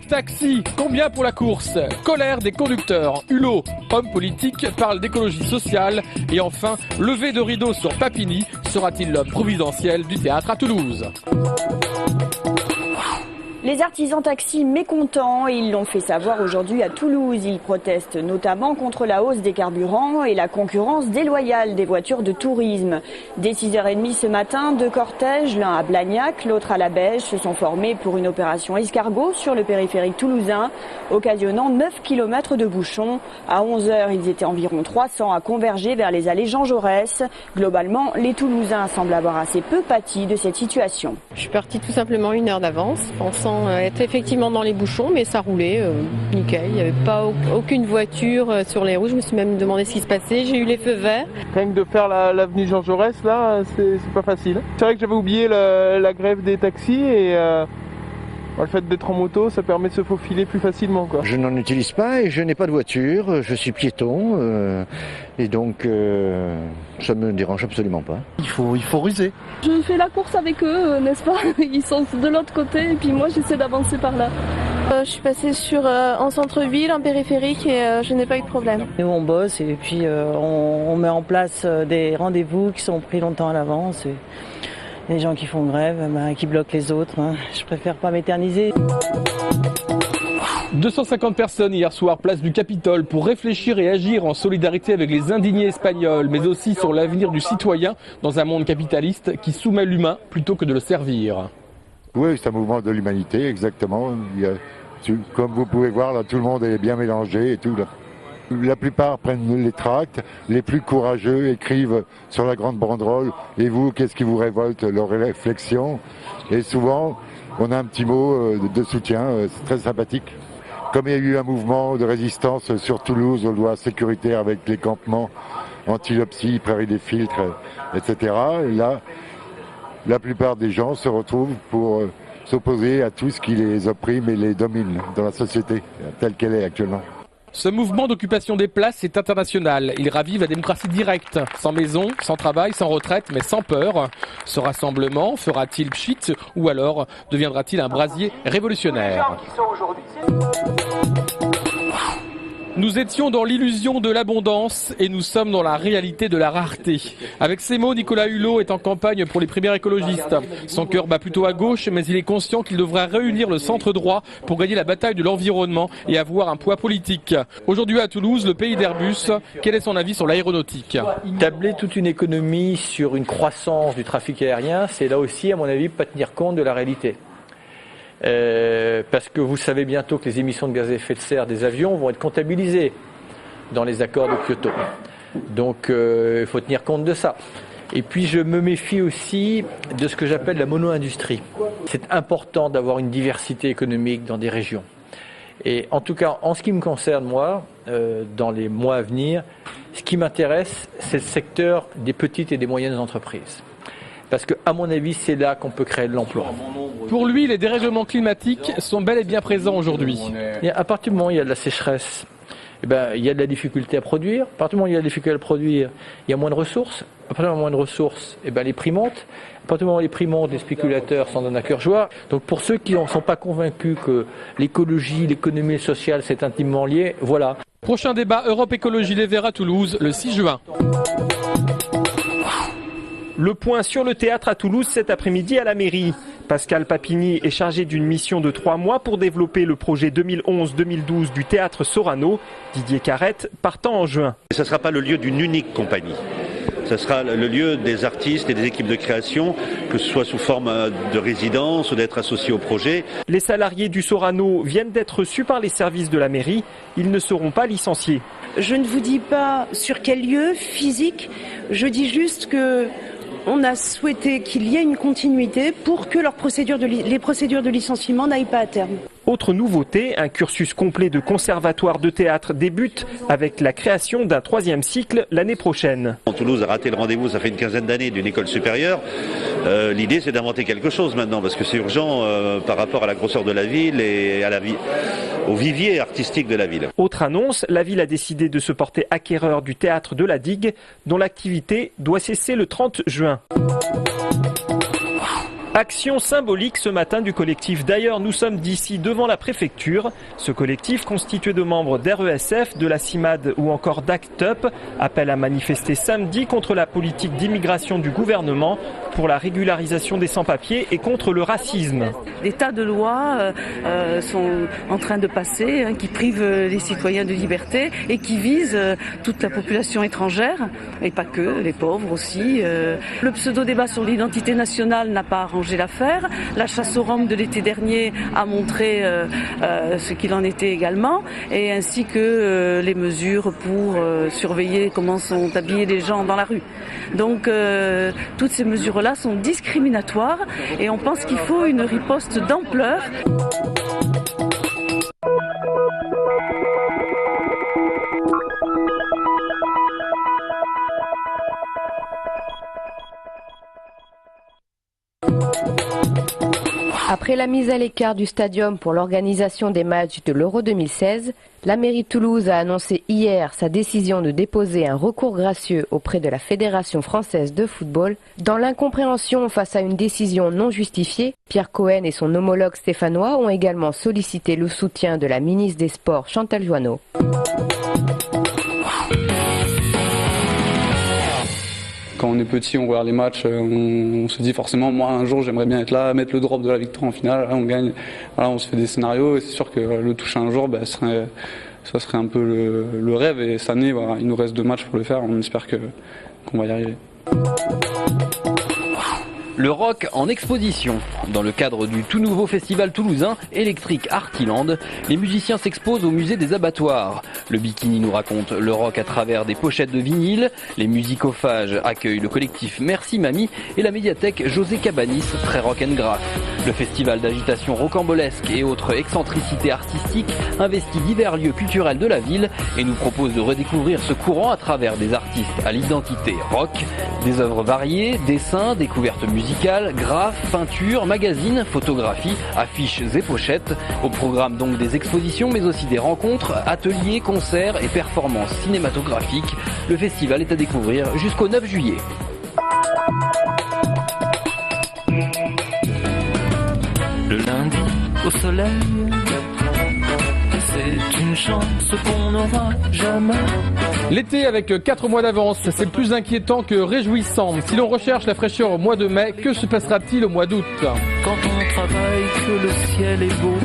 Taxi, combien pour la course? Colère des conducteurs. Hulot, homme politique, parle d'écologie sociale. Et enfin, levée de rideau sur Papini. Sera-t-il l'homme providentiel du théâtre à Toulouse? Les artisans taxis mécontents, ils l'ont fait savoir aujourd'hui à Toulouse. Ils protestent notamment contre la hausse des carburants et la concurrence déloyale des voitures de tourisme. Dès 6h30 ce matin, deux cortèges, l'un à Blagnac, l'autre à la Bèche, se sont formés pour une opération escargot sur le périphérique toulousain, occasionnant 9 km de bouchons. À 11h, ils étaient environ 300 à converger vers les allées Jean Jaurès. Globalement, les Toulousains semblent avoir assez peu pâti de cette situation. Je suis partie tout simplement 1 heure d'avance, pensant être effectivement dans les bouchons, mais ça roulait nickel. Il n'y avait pas aucune voiture sur les routes. Je me suis même demandé ce qui se passait. J'ai eu les feux verts. Rien que de faire l'avenue Jean Jaurès, là, c'est pas facile. C'est vrai que j'avais oublié la grève des taxis et le fait d'être en moto, ça permet de se faufiler plus facilement, quoi. Je n'en utilise pas et je n'ai pas de voiture, je suis piéton et donc ça me dérange absolument pas. Il faut ruser. Je fais la course avec eux, n'est-ce pas? Ils sont de l'autre côté et puis moi j'essaie d'avancer par là. Je suis passée en centre-ville, en périphérique et je n'ai pas eu de problème. Nous on bosse et puis on met en place des rendez-vous qui sont pris longtemps à l'avance. Les gens qui font grève, qui bloquent les autres, je préfère pas m'éterniser. 250 personnes hier soir, place du Capitole, pour réfléchir et agir en solidarité avec les indignés espagnols, mais aussi sur l'avenir du citoyen dans un monde capitaliste qui soumet l'humain plutôt que de le servir. Oui, c'est un mouvement de l'humanité, exactement. Comme vous pouvez voir, là, tout le monde est bien mélangé et tout. Là. La plupart prennent les tracts, les plus courageux écrivent sur la grande banderole « Et vous, qu'est-ce qui vous révolte ?» leur réflexion. Et souvent, on a un petit mot de soutien, c'est très sympathique. Comme il y a eu un mouvement de résistance sur Toulouse aux lois sécuritaires avec les campements anti-lopsie, prairie des filtres, etc. Et là, la plupart des gens se retrouvent pour s'opposer à tout ce qui les opprime et les domine dans la société telle qu'elle est actuellement. Ce mouvement d'occupation des places est international. Il ravive la démocratie directe. Sans maison, sans travail, sans retraite, mais sans peur. Ce rassemblement fera-t-il pchit ou alors deviendra-t-il un brasier révolutionnaire? Nous étions dans l'illusion de l'abondance et nous sommes dans la réalité de la rareté. Avec ces mots, Nicolas Hulot est en campagne pour les primaires écologistes. Son cœur bat plutôt à gauche, mais il est conscient qu'il devra réunir le centre droit pour gagner la bataille de l'environnement et avoir un poids politique. Aujourd'hui à Toulouse, le pays d'Airbus, quel est son avis sur l'aéronautique? Tabler toute une économie sur une croissance du trafic aérien, c'est là aussi, à mon avis, pas tenir compte de la réalité. Parce que vous savez bientôt que les émissions de gaz à effet de serre des avions vont être comptabilisées dans les accords de Kyoto. Donc il faut tenir compte de ça. Et puis je me méfie aussi de ce que j'appelle la mono-industrie. C'est important d'avoir une diversité économique dans des régions. Et en tout cas, en ce qui me concerne, moi, dans les mois à venir, ce qui m'intéresse, c'est le secteur des petites et des moyennes entreprises. Parce qu'à mon avis, c'est là qu'on peut créer de l'emploi. Pour lui, les dérèglements climatiques sont bel et bien présents aujourd'hui. Et à partir du moment où il y a de la sécheresse, il y a de la difficulté à produire. À partir du moment où il y a de la difficulté à produire, il y a moins de ressources. À partir du moment où il y a moins de ressources, les prix montent. À partir du moment où les prix montent, les spéculateurs s'en donnent à cœur joie. Donc pour ceux qui ne sont pas convaincus que l'écologie, l'économie sociale, c'est intimement lié, voilà. Prochain débat Europe Écologie Les Verts à Toulouse, le 6 juin. Le point sur le théâtre à Toulouse cet après-midi à la mairie. Pascal Papini est chargé d'une mission de 3 mois pour développer le projet 2011-2012 du théâtre Sorano. Didier Carrette partant en juin. Ce ne sera pas le lieu d'une unique compagnie. Ce sera le lieu des artistes et des équipes de création, que ce soit sous forme de résidence ou d'être associés au projet. Les salariés du Sorano viennent d'être reçus par les services de la mairie. Ils ne seront pas licenciés. Je ne vous dis pas sur quel lieu physique, je dis juste que on a souhaité qu'il y ait une continuité pour que les procédures de licenciement n'aillent pas à terme. Autre nouveauté, un cursus complet de conservatoire de théâtre débute avec la création d'un 3e cycle l'année prochaine. Toulouse a raté le rendez-vous, ça fait une quinzaine d'années, d'une école supérieure. L'idée, c'est d'inventer quelque chose maintenant, parce que c'est urgent par rapport à la grosseur de la ville et au vivier artistique de la ville. Autre annonce, la ville a décidé de se porter acquéreur du théâtre de la Digue, dont l'activité doit cesser le 30 juin. Action symbolique ce matin du collectif D'ailleurs nous sommes d'ici devant la préfecture. Ce collectif constitué de membres d'RESF, de la CIMAD ou encore d'ACT UP appelle à manifester samedi contre la politique d'immigration du gouvernement, pour la régularisation des sans-papiers et contre le racisme. Des tas de lois sont en train de passer qui privent les citoyens de liberté et qui visent toute la population étrangère et pas que, les pauvres aussi. Le pseudo-débat sur l'identité nationale n'a pas arrangé l'affaire. La chasse aux Roms de l'été dernier a montré ce qu'il en était également, et ainsi que les mesures pour surveiller comment sont habillés les gens dans la rue. Donc toutes ces mesures-là sont discriminatoires et on pense qu'il faut une riposte d'ampleur. Après la mise à l'écart du stadium pour l'organisation des matchs de l'Euro 2016, la mairie de Toulouse a annoncé hier sa décision de déposer un recours gracieux auprès de la Fédération française de football. Dans l'incompréhension face à une décision non justifiée, Pierre Cohen et son homologue stéphanois ont également sollicité le soutien de la ministre des Sports Chantal Joanneau. Quand on est petit, on regarde les matchs, on se dit forcément, moi un jour j'aimerais bien être là, mettre le drop de la victoire en finale, là, on gagne, voilà, on se fait des scénarios, et c'est sûr que le toucher un jour, ça serait un peu le rêve, et cette année, voilà, il nous reste 2 matchs pour le faire, on espère qu'on va y arriver. Le rock en exposition. Dans le cadre du tout nouveau festival toulousain Electric Artiland, les musiciens s'exposent au musée des abattoirs. Le Bikini nous raconte le rock à travers des pochettes de vinyle, les musicophages accueillent le collectif Merci Mamie et la médiathèque José Cabanis, très rock and graph. Le festival d'agitation rocambolesque et autres excentricités artistiques investit divers lieux culturels de la ville et nous propose de redécouvrir ce courant à travers des artistes à l'identité rock, des œuvres variées, dessins, découvertes musicales, graphes, peintures, magazines, photographies, affiches et pochettes. Au programme donc des expositions mais aussi des rencontres, ateliers, concerts et performances cinématographiques. Le festival est à découvrir jusqu'au 9 juillet. Le lundi au soleil, c'est une chance qu'on n'aura jamais. L'été avec 4 mois d'avance, c'est plus inquiétant que réjouissant. Si l'on recherche la fraîcheur au mois de mai, que se passera-t-il au mois d'août ? Quand on travaille, que le ciel est beau,